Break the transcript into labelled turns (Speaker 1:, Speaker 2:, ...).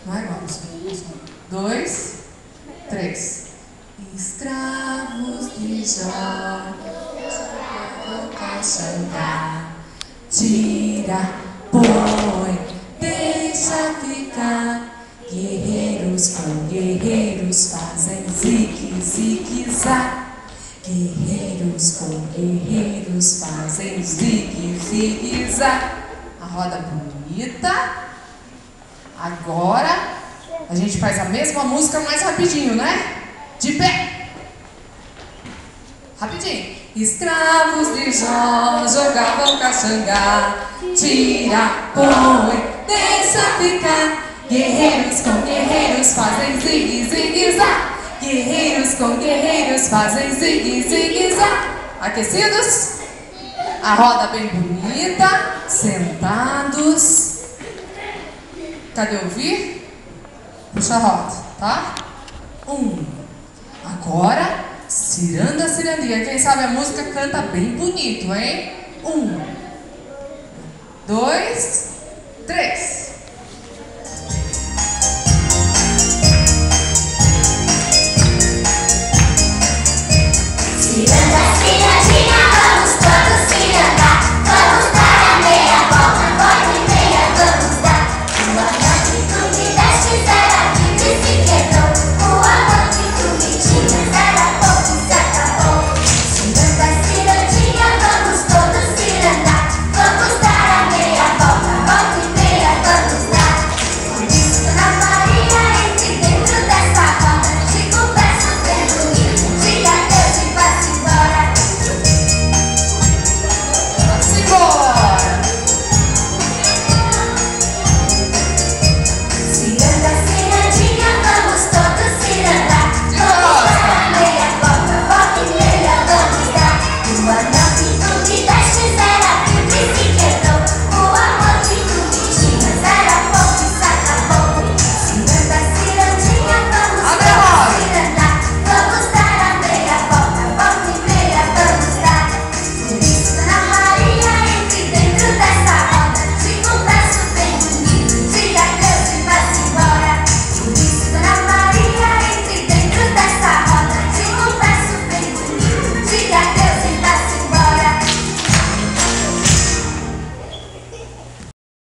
Speaker 1: Vai, vamos. 2, 3. Escravos de Jó, boca chantar, tira, põe, deixa ficar. Guerreiros com guerreiros fazem zigue, zigue, zá. Guerreiros com guerreiros fazem zigue, zigue, zá. A roda bonita. Agora a gente faz a mesma música mais rapidinho, né? De pé. Rapidinho. Escravos de Jó jogavam caxangá, tira, põe, deixa ficar. Guerreiros com guerreiros fazem zigue, zigue, zá. Guerreiros com guerreiros fazem zigue, zigue, zá. Aquecidos? A roda bem bonita. Sentados. Cadê ouvir? Puxa a roda, tá? 1. Agora, ciranda, cirandinha. Quem sabe a música canta bem bonito, hein? 1, 2, 3.